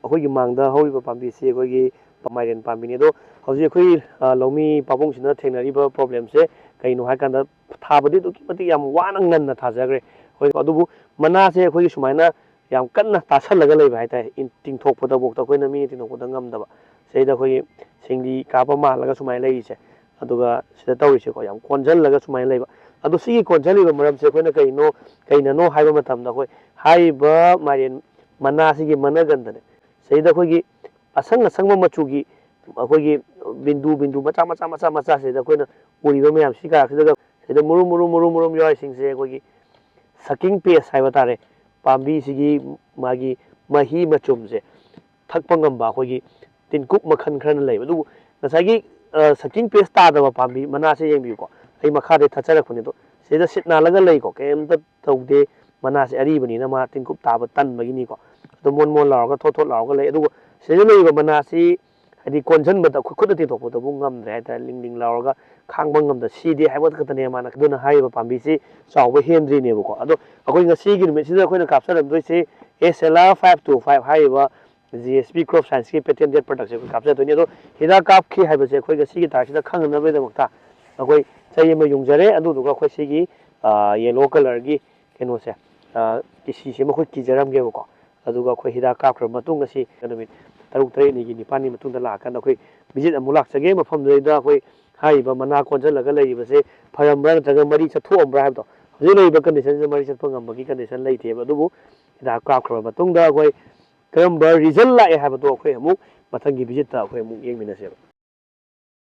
ꯑꯩꯈꯣꯏꯒꯤ ꯃꯥꯡꯗ ꯍꯧꯔꯤꯕ ꯄꯥꯝꯕꯤꯁꯤ ꯑꯩꯈꯣꯏꯒꯤ ꯃꯥꯏꯔꯦꯟ ꯄꯥꯝꯕꯤꯅꯤ ꯑꯗꯣ ꯍꯧꯖꯤꯛ ꯑꯩꯈꯣꯏ ꯂꯧꯃꯤ ꯄꯥꯕꯨꯡꯁꯤꯅ ꯊꯦꯡꯅꯔꯤꯕ ꯄ꯭ꯔꯣꯕ꯭ꯂꯦꯝꯁꯦ ꯀꯩꯅꯣ ꯍꯥꯏꯀꯥꯟꯗ ꯊꯥꯕꯗꯤ ꯑꯗꯨꯛꯀꯤ ꯃꯇꯤꯛ ꯌꯥꯝ ꯋꯥꯅ ꯉꯟꯅ ꯊꯥꯖꯈ꯭ꯔꯦ ꯍꯣꯏ ꯑꯗꯨꯕꯨ ꯃꯅꯥꯁꯦ ꯑꯩꯈꯣꯏꯒꯤ ꯁꯨꯃꯥꯏꯅ ꯌꯥꯝ ꯀꯟꯅ ꯇꯥꯁꯜꯂꯒ ꯂꯩꯕ ꯍꯥꯏꯇꯥꯔꯦ ꯇꯤꯡꯊꯣꯛꯄꯗꯐꯥꯎꯗ ꯑꯩꯈꯣꯏꯅ ꯃꯤꯅ ꯇꯤꯡꯊꯣꯛꯄꯗ ꯉꯝꯗꯕ ꯁꯤꯗꯩꯗ ꯑꯩꯈꯣꯏꯒꯤ ꯁꯤꯡꯂꯤ ꯀꯥꯞꯄ ꯃꯥꯜꯂꯒ ꯁꯨꯃꯥꯏꯅ ꯂꯩꯔꯤꯁꯦ ꯑꯗꯨꯒ ꯁꯤꯗ ꯇꯧꯔꯤꯁꯦꯀꯣ ꯌꯥꯝ ꯀꯣꯟꯁꯤꯜꯂꯒ ꯁꯨꯃꯥꯏꯅ ꯂꯩꯕ ꯑꯗꯣ ꯁꯤꯒꯤ ꯀꯣꯟꯁꯤꯜꯂꯤꯕ ꯃꯔꯝꯁꯦ ꯑꯩꯈꯣꯏꯅ ꯀꯩꯅꯅꯣ ꯍꯥꯏꯕ ꯃꯇꯝꯗ ꯑꯩꯈꯣꯏ ꯍꯥꯏꯔꯤꯕ ꯃꯥꯏꯔꯦꯟ ꯃꯅꯥꯁꯤꯒꯤ ꯃꯅꯒꯟꯗꯅꯦ ꯁꯤꯗ ꯑꯩꯈꯣꯏꯒꯤ ꯑꯁꯪꯕ ꯃꯆꯨꯒꯤ ꯑꯩꯈꯣꯏꯒꯤ ꯕꯤꯟꯗꯨ ꯃꯆꯥꯁꯤꯗ ꯑꯩꯈꯣꯏꯅ ꯎꯔꯤꯕ ꯃꯌꯥꯝ ꯁꯤ ꯀꯥꯔꯛꯁꯤꯗ ꯁꯤꯗ ꯃꯨꯔꯨꯝ ꯌꯥꯎꯔꯤꯁꯤꯡꯁꯦ ꯑꯩꯈꯣꯏꯒꯤ ꯁꯛꯀꯤꯡ ꯄꯦꯁ ꯍꯥꯏꯕ ꯇꯥꯔꯦ ꯄꯥꯝꯕꯤꯁꯤꯒꯤ ꯃꯥꯒꯤ ꯃꯍꯤ ꯃꯆꯨꯝꯁꯦ ꯊꯛꯄ ꯉꯝꯕ ꯑꯩꯈꯣꯏꯒꯤ ꯇꯤꯟꯀꯨꯞ ꯃꯈꯜ ꯈꯔꯅ ꯂꯩꯕ ꯑꯗꯨꯕꯨ ꯉꯁꯥꯏꯒꯤ ꯁꯛꯀꯤꯡ ꯄꯦꯁ ꯇꯥꯗꯕ ꯄꯥꯝꯕꯤ ꯃꯅꯥꯁꯦ ꯌꯦꯡꯕꯤꯌꯨꯀꯣ ꯑꯩ ꯃꯈꯥꯗꯩ ꯊꯠꯆꯔꯛꯄꯅꯤ ꯑꯗꯣ ꯁꯤꯗ ꯁꯤꯠ ꯅꯥꯜꯂꯒ ꯂꯩꯀꯣ ꯀꯩꯝꯇ ꯇꯧꯗꯦ ꯃꯅꯥꯁꯦ ꯑꯔꯤꯕꯅꯤꯅ ꯃꯥ ꯇꯤꯟꯀꯨꯞ ꯇꯥꯕ ꯇꯟꯕꯒꯤꯅꯤꯀꯣ ꯑꯗꯣ ꯃꯣꯟ ꯂꯥꯎꯔꯒ ꯊꯣꯠ ꯂꯥꯎꯔꯒ ꯂꯩ ꯑꯗꯨꯒ ꯁꯤꯗ ꯂꯩꯔꯤꯕ ꯃꯅꯥꯁꯤ ꯍꯥꯏꯗꯤ ꯀꯣꯟꯁꯤꯟꯕꯗ ꯈꯨꯠꯅ ꯇꯤꯡꯊꯣꯛꯄꯗꯕꯨ ꯉꯝꯗ꯭ꯔꯦ ꯍꯥꯏꯇꯥꯔꯦ ꯂꯤꯡ ꯂꯥꯎꯔꯒ ꯈꯥꯡꯕ ꯉꯝꯗ ꯁꯤꯗꯦ ꯍꯥꯏꯕ ꯈꯛꯇꯅꯦ ꯃꯥꯅ ꯑꯗꯨꯅ ꯍꯥꯏꯔꯤꯕ ꯄꯥꯝꯕꯤꯁꯤ ꯆꯥꯎꯕ ꯍꯦꯟꯗ꯭ꯔꯤꯅꯦꯕꯀꯣ ꯑꯗꯣ ꯑꯩꯈꯣই ꯉꯁꯤꯒꯤ ꯅꯨꯃꯤꯠꯁꯤꯗ ꯑꯩꯈꯣꯏꯅ ꯀꯥꯞꯆꯔꯛꯇꯣꯏꯁꯤ SLR 525 ꯍꯥꯏꯔꯤꯕ GSP ꯀ꯭ꯔꯣꯞ ꯁꯥꯏꯟꯁꯀꯤ ꯄꯦꯇꯦꯟꯇꯦꯠ ꯄ꯭ꯔꯗꯛꯁꯦ ꯑꯩꯈꯣꯏ ꯀꯥꯞꯆꯗꯣꯏꯅꯤ ꯑꯗꯣ ꯍꯤꯗꯥꯛ ꯀꯥꯞꯈꯤ ꯍꯥꯏꯕꯁꯦ ꯑꯩꯈꯣꯏ ꯉꯁꯤꯒꯤ ꯇꯥꯔꯤꯛꯁꯤꯗ ꯈꯪꯅꯅꯕꯒꯤꯗꯃꯛꯇ ꯑꯩꯈꯣꯏ ꯆꯩ ꯑꯃ ꯌꯨꯡꯖꯔꯦ ꯑꯗꯨꯗꯨꯒ ꯑꯩꯈꯣꯏ ꯁꯤꯒꯤ ꯌꯦꯂꯣ ꯀꯂꯔꯒꯤ ꯀꯩꯅꯣꯁꯦ ꯀꯤꯁꯤꯁꯦ ꯑꯩꯈꯣꯏ ꯀꯤꯖꯔꯝꯒꯦꯕꯀꯣ ꯑꯗꯨꯒ ꯑꯩꯈꯣꯏ ꯍꯤꯗꯥꯛ ꯀꯥꯞꯈ꯭ꯔꯕ ꯃꯇꯨꯡ ꯉꯁꯤ ꯅꯨꯃꯤꯠ 6-7 9ꯅꯤ ꯃꯇꯨꯡꯗ ꯂꯥꯛꯑꯀꯥꯟꯗ ꯑꯩꯈꯣꯏ ꯚꯤꯖꯤꯠ ꯑꯃꯨꯛ ꯂꯥꯛꯆꯒꯦ ꯃꯐꯝꯗꯨꯗ ꯑꯩꯈꯣꯏ ꯍꯥꯏꯔꯤꯕ ꯃꯅꯥ ꯀꯣꯟꯁꯤꯜꯂꯒ ꯂꯩꯔꯤꯕꯁꯦ ꯐꯔꯝꯕ꯭ꯔꯥ ꯅꯠꯇ꯭ꯔꯒ ꯃꯔꯤ ꯆꯠꯊꯣꯛꯑꯝꯕ꯭ꯔꯥ ꯍꯥꯏꯕꯗꯣ ꯍꯧꯖꯤꯛ ꯂꯩꯔꯤꯕ ꯀꯟꯗꯤꯁꯟꯁꯤꯗ ꯃꯔꯤ ꯆꯠꯄ ꯉꯝꯕꯒꯤ ꯀꯟꯗꯤꯁꯟ ꯂꯩꯇꯦꯕ ꯑꯗꯨꯕꯨ ꯍꯤꯗꯥꯛ ꯀꯥꯞꯈ꯭ꯔꯕ ꯃꯇꯨꯡꯗ ꯑꯩꯈꯣꯏ ꯀꯔꯝꯕ ꯔꯤꯖꯜ ꯂꯥꯛꯑꯦ ꯍꯥꯏꯕꯗꯣ ꯑꯩꯈꯣꯏ ꯑꯃꯨꯛ ꯃꯊꯪꯒꯤ ꯚꯤꯖꯤꯠꯇ ꯑꯩꯈꯣꯏ ꯑꯃꯨꯛ ꯌꯦꯡꯃꯤꯟꯅꯁꯦꯕ